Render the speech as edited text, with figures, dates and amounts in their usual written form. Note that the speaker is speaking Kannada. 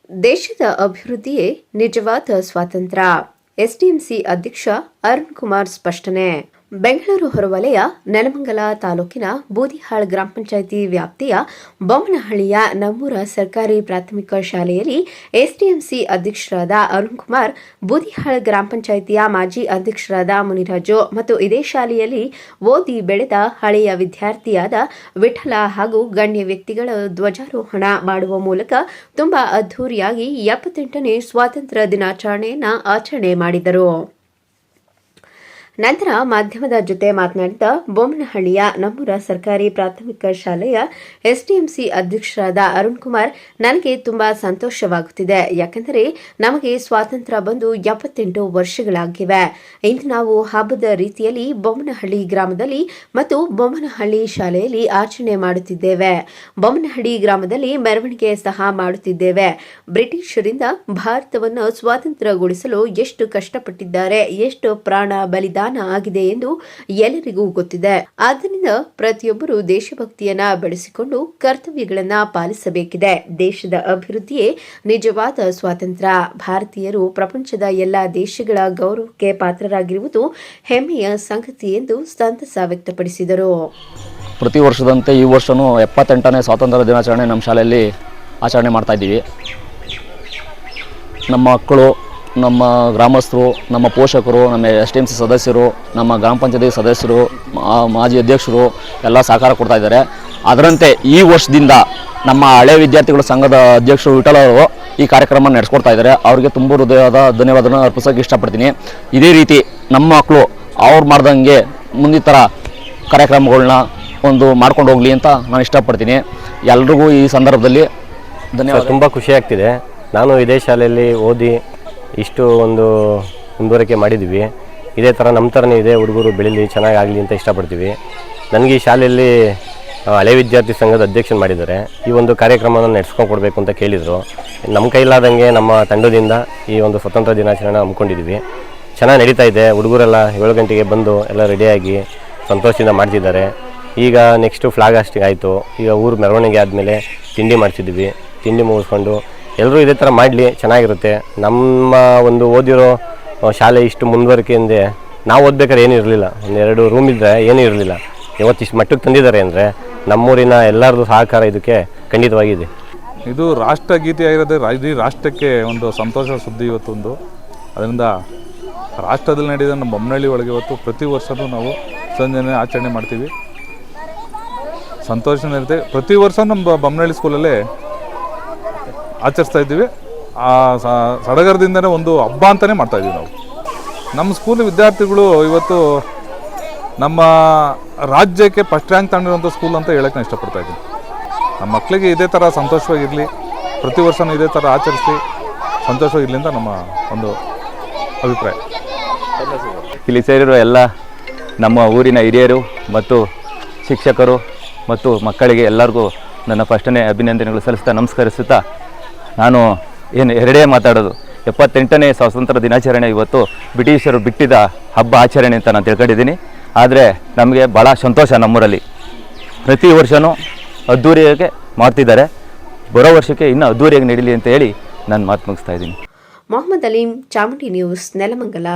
ದೇಶದ ಅಭಿವೃದ್ಧಿಯೇ ನಿಜವಾದ ಸ್ವಾತಂತ್ರ್ಯ. ಎಸ್ಡಿಎಂಸಿ ಅಧ್ಯಕ್ಷ ಅರುಣ್ ಕುಮಾರ್ ಸ್ಪಷ್ಟನೆ. ಬೆಂಗಳೂರು ಹೊರವಲಯ ನೆಲಮಂಗಲ ತಾಲೂಕಿನ ಬೂದಿಹಾಳ್ ಗ್ರಾಮ ಪಂಚಾಯಿತಿ ವ್ಯಾಪ್ತಿಯ ಬೊಮ್ಮನಹಳ್ಳಿಯ ನಮ್ಮೂರ ಸರ್ಕಾರಿ ಪ್ರಾಥಮಿಕ ಶಾಲೆಯಲ್ಲಿ ಎಸ್ಡಿಎಂಸಿ ಅಧ್ಯಕ್ಷರಾದ ಅರುಣ್ ಕುಮಾರ್, ಬೂದಿಹಾಳ್ ಗ್ರಾಮ ಪಂಚಾಯಿತಿಯ ಮಾಜಿ ಅಧ್ಯಕ್ಷರಾದ ಮುನಿರಾಜು ಮತ್ತು ಇದೇ ಶಾಲೆಯಲ್ಲಿ ಓದಿ ಬೆಳೆದ ಹಳೆಯ ವಿದ್ಯಾರ್ಥಿಯಾದ ವಿಠಲ ಹಾಗೂ ಗಣ್ಯ ವ್ಯಕ್ತಿಗಳ ಧ್ವಜಾರೋಹಣ ಮಾಡುವ ಮೂಲಕ ತುಂಬಾ ಅದ್ದೂರಿಯಾಗಿ 78ನೇ ಸ್ವಾತಂತ್ರ್ಯ ದಿನಾಚರಣೆಯನ್ನು ಆಚರಣೆ ಮಾಡಿದರು. ನಂತರ ಮಾಧ್ಯಮದ ಜೊತೆ ಮಾತನಾಡಿದ ಬೊಮ್ಮನಹಳ್ಳಿಯ ನಮ್ಮೂರ ಸರ್ಕಾರಿ ಪ್ರಾಥಮಿಕ ಶಾಲೆಯ ಎಸ್ಡಿಎಂಸಿ ಅಧ್ಯಕ್ಷರಾದ ಅರುಣ್ ಕುಮಾರ್, ನನಗೆ ತುಂಬಾ ಸಂತೋಷವಾಗುತ್ತಿದೆ. ಯಾಕೆಂದರೆ ನಮಗೆ ಸ್ವಾತಂತ್ರ್ಯ ಬಂದು 78 ವರ್ಷಗಳಾಗಿವೆ. ಇಂದು ನಾವು ಹಬ್ಬದ ರೀತಿಯಲ್ಲಿ ಬೊಮ್ಮನಹಳ್ಳಿ ಗ್ರಾಮದಲ್ಲಿ ಮತ್ತು ಬೊಮ್ಮನಹಳ್ಳಿ ಶಾಲೆಯಲ್ಲಿ ಆಚರಣೆ ಮಾಡುತ್ತಿದ್ದೇವೆ. ಬೊಮ್ಮನಹಳ್ಳಿ ಗ್ರಾಮದಲ್ಲಿ ಮೆರವಣಿಗೆ ಸಹ ಮಾಡುತ್ತಿದ್ದೇವೆ. ಬ್ರಿಟಿಷರಿಂದ ಭಾರತವನ್ನು ಸ್ವಾತಂತ್ರ್ಯಗೊಳಿಸಲು ಎಷ್ಟು ಕಷ್ಟಪಟ್ಟಿದ್ದಾರೆ, ಎಷ್ಟು ಪ್ರಾಣ ಬಲಿದಾನ ಆಗಿದೆ ಎಂದು ಎಲ್ಲರಿಗೂ ಗೊತ್ತಿದೆ. ಆದ್ದರಿಂದ ಪ್ರತಿಯೊಬ್ಬರು ದೇಶಭಕ್ತಿಯನ್ನ ಬೆಳೆಸಿಕೊಂಡು ಕರ್ತವ್ಯಗಳನ್ನ ಪಾಲಿಸಬೇಕಿದೆ. ದೇಶದ ಅಭಿವೃದ್ಧಿಯೇ ನಿಜವಾದ ಸ್ವಾತಂತ್ರ್ಯ. ಭಾರತೀಯರು ಪ್ರಪಂಚದ ಎಲ್ಲ ದೇಶಗಳ ಗೌರವಕ್ಕೆ ಪಾತ್ರರಾಗಿರುವುದು ಹೆಮ್ಮೆಯ ಸಂಗತಿ ಎಂದು ಸಂತಸ ವ್ಯಕ್ತಪಡಿಸಿದರು. ಪ್ರತಿ ವರ್ಷದಂತೆ ಈ ವರ್ಷನೂ 78ನೇ ಸ್ವಾತಂತ್ರ್ಯ ದಿನಾಚರಣೆ ನಮ್ಮ ಶಾಲೆಯಲ್ಲಿ ಆಚರಣೆ ಮಾಡ್ತಾ ಇದ್ದೀವಿ. ನಮ್ಮ ಮಕ್ಕಳು, ನಮ್ಮ ಗ್ರಾಮಸ್ಥರು, ನಮ್ಮ ಪೋಷಕರು, ನಮ್ಮ ಎಸ್ಡಿಎಂಸಿ ಸದಸ್ಯರು, ನಮ್ಮ ಗ್ರಾಮ ಪಂಚಾಯತಿ ಸದಸ್ಯರು, ಮಾಜಿ ಅಧ್ಯಕ್ಷರು ಎಲ್ಲ ಸಹಕಾರ ಕೊಡ್ತಾ ಇದ್ದಾರೆ. ಅದರಂತೆ ಈ ವರ್ಷದಿಂದ ನಮ್ಮ ಹಳೆ ವಿದ್ಯಾರ್ಥಿಗಳ ಸಂಘದ ಅಧ್ಯಕ್ಷರು ವಿಠಲ ಅವರು ಈ ಕಾರ್ಯಕ್ರಮ ನಡೆಸ್ಕೊಡ್ತಾ ಇದ್ದಾರೆ. ಅವರಿಗೆ ತುಂಬ ಹೃದಯದ ಧನ್ಯವಾದನ ಅರ್ಪಿಸೋಕೆ ಇಷ್ಟಪಡ್ತೀನಿ. ಇದೇ ರೀತಿ ನಮ್ಮ ಮಕ್ಕಳು ಅವ್ರು ಮಾಡ್ದಂಗೆ ಮುಂದಿನ ಕಾರ್ಯಕ್ರಮಗಳನ್ನ ಮಾಡ್ಕೊಂಡು ಹೋಗಲಿ ಅಂತ ನಾನು ಇಷ್ಟಪಡ್ತೀನಿ. ಎಲ್ರಿಗೂ ಈ ಸಂದರ್ಭದಲ್ಲಿ ಧನ್ಯವಾದ. ತುಂಬ ಖುಷಿಯಾಗ್ತಿದೆ. ನಾನು ಇದೇ ಶಾಲೆಯಲ್ಲಿ ಓದಿ ಇಷ್ಟು ಮುಂದುವರಿಕೆ ಮಾಡಿದ್ದೀವಿ. ಇದೇ ಥರ ನಮ್ಮ ಥರನೇ ಇದೆ, ಹುಡುಗರು ಬೆಳೀಲಿ, ಚೆನ್ನಾಗಾಗಲಿ ಅಂತ ಇಷ್ಟಪಡ್ತೀವಿ. ನನಗೆ ಈ ಶಾಲೆಯಲ್ಲಿ ಹಳೆ ವಿದ್ಯಾರ್ಥಿ ಸಂಘದ ಅಧ್ಯಕ್ಷನ ಮಾಡಿದ್ದಾರೆ. ಈ ಒಂದು ಕಾರ್ಯಕ್ರಮನ ನಡೆಸ್ಕೊಂಡು ಕೊಡಬೇಕು ಅಂತ ಕೇಳಿದರು. ನಮ್ಮ ಕೈಲಾದಂಗೆ ನಮ್ಮ ತಂಡದಿಂದ ಈ ಒಂದು ಸ್ವತಂತ್ರ ದಿನಾಚರಣೆ ಹಮ್ಮಿಕೊಂಡಿದ್ದೀವಿ. ಚೆನ್ನಾಗಿ ನಡೀತಾ ಇದೆ. ಹುಡುಗರೆಲ್ಲ 7 ಗಂಟೆಗೆ ಬಂದು ಎಲ್ಲ ರೆಡಿಯಾಗಿ ಸಂತೋಷದಿಂದ ಮಾಡ್ತಿದ್ದಾರೆ. ಈಗ ನೆಕ್ಸ್ಟು ಫ್ಲಾಗ್ ಹಾಸ್ಟಿಂಗ್ ಆಯಿತು. ಈಗ ಊರು ಮೆರವಣಿಗೆ ಆದಮೇಲೆ ತಿಂಡಿ ಮಾಡ್ತಿದ್ದೀವಿ. ತಿಂಡಿ ಮುಗಿಸ್ಕೊಂಡು ಎಲ್ಲರೂ ಇದೇ ಥರ ಮಾಡಲಿ, ಚೆನ್ನಾಗಿರುತ್ತೆ. ನಮ್ಮ ಒಂದು ಓದಿರೋ ಶಾಲೆ ಇಷ್ಟು ಮುಂದುವರಿಕೆಯಿಂದ ನಾವು ಓದ್ಬೇಕಾದ್ರೆ ಏನೂ ಇರಲಿಲ್ಲ. 1-2 ರೂಮ್ ಇದ್ದರೆ ಏನೂ ಇರಲಿಲ್ಲ. ಇವತ್ತಿಷ್ಟು ಮಟ್ಟಕ್ಕೆ ತಂದಿದ್ದಾರೆ ಅಂದರೆ ನಮ್ಮೂರಿನ ಎಲ್ಲರದ್ದು ಸಹಕಾರ ಇದಕ್ಕೆ ಖಂಡಿತವಾಗಿದೆ. ಇದು ರಾಷ್ಟ್ರಗೀತೆ ಆಗಿರೋದೇ ಇಡೀ ರಾಷ್ಟ್ರಕ್ಕೆ ಒಂದು ಸಂತೋಷ ಸುದ್ದಿ ಇವತ್ತೊಂದು. ಅದರಿಂದ ರಾಷ್ಟ್ರದಲ್ಲಿ ನಡೆದ ನಮ್ಮ ಬೊಮ್ಮನಹಳ್ಳಿ ಒಳಗೆ ಇವತ್ತು ಪ್ರತಿ ವರ್ಷವೂ ನಾವು ಸಂಜೆ ಆಚರಣೆ ಮಾಡ್ತೀವಿ. ಸಂತೋಷ ಇರುತ್ತೆ. ಪ್ರತಿ ವರ್ಷ ನಮ್ಮ ಬೊಮ್ಮನಹಳ್ಳಿ ಸ್ಕೂಲಲ್ಲೇ ಆಚರಿಸ್ತಾ ಇದ್ದೀವಿ. ಆ ಸಡಗರದಿಂದನೇ ಒಂದು ಹಬ್ಬ ಅಂತಲೇ ಮಾಡ್ತಾಯಿದ್ದೀವಿ ನಾವು. ನಮ್ಮ ಸ್ಕೂಲ್ ವಿದ್ಯಾರ್ಥಿಗಳು ಇವತ್ತು ನಮ್ಮ ರಾಜ್ಯಕ್ಕೆ ಫಸ್ಟ್ ರ್ಯಾಂಕ್ ತಗೊಂಡಿರುವಂಥ ಸ್ಕೂಲ್ ಅಂತ ಹೇಳೋಕ್ಕೆ ನಾನು ಇಷ್ಟಪಡ್ತಾಯಿದ್ದೀನಿ. ನಮ್ಮ ಮಕ್ಕಳಿಗೆ ಇದೇ ಥರ ಸಂತೋಷವಾಗಿರಲಿ, ಪ್ರತಿ ವರ್ಷವೂ ಇದೇ ಥರ ಆಚರಿಸಿ ಸಂತೋಷವಾಗಿರಲಿ ಅಂತ ನಮ್ಮ ಒಂದು ಅಭಿಪ್ರಾಯ. ಇಲ್ಲಿ ಸೇರಿರೋ ಎಲ್ಲ ನಮ್ಮ ಊರಿನ ಹಿರಿಯರು ಮತ್ತು ಶಿಕ್ಷಕರು ಮತ್ತು ಮಕ್ಕಳಿಗೆ ಎಲ್ಲರಿಗೂ ನನ್ನ ಫಸ್ಟನೇ ಅಭಿನಂದನೆಗಳು ಸಲ್ಲಿಸ್ತಾ ನಮಸ್ಕರಿಸುತ್ತಾ, ನಾನು ಎರಡೇ ಮಾತಾಡೋದು, 78ನೇ ಸ್ವಾತಂತ್ರ್ಯ ದಿನಾಚರಣೆ ಇವತ್ತು ಬ್ರಿಟಿಷರು ಬಿಟ್ಟಿದ್ದ ಹಬ್ಬ ಆಚರಣೆ ಅಂತ ನಾನು ತಿಳ್ಕೊಂಡಿದ್ದೀನಿ. ಆದರೆ ನಮಗೆ ಭಾಳ ಸಂತೋಷ. ನಮ್ಮೂರಲ್ಲಿ ಪ್ರತಿ ವರ್ಷವೂ ಅದ್ದೂರಿಯಾಗಿ ಮಾಡ್ತಿದ್ದಾರೆ. ಬರೋ ವರ್ಷಕ್ಕೆ ಇನ್ನೂ ಅದ್ದೂರಿಯಾಗಿ ನಡೀಲಿ ಅಂತ ಹೇಳಿ ನಾನು ಮಾತು ಮುಗಿಸ್ತಾ ಇದ್ದೀನಿ. ಮೊಹಮ್ಮದ್ ಅಲೀಂ, ಚಾಮುಂಡಿ ನ್ಯೂಸ್, ನೆಲಮಂಗಲ.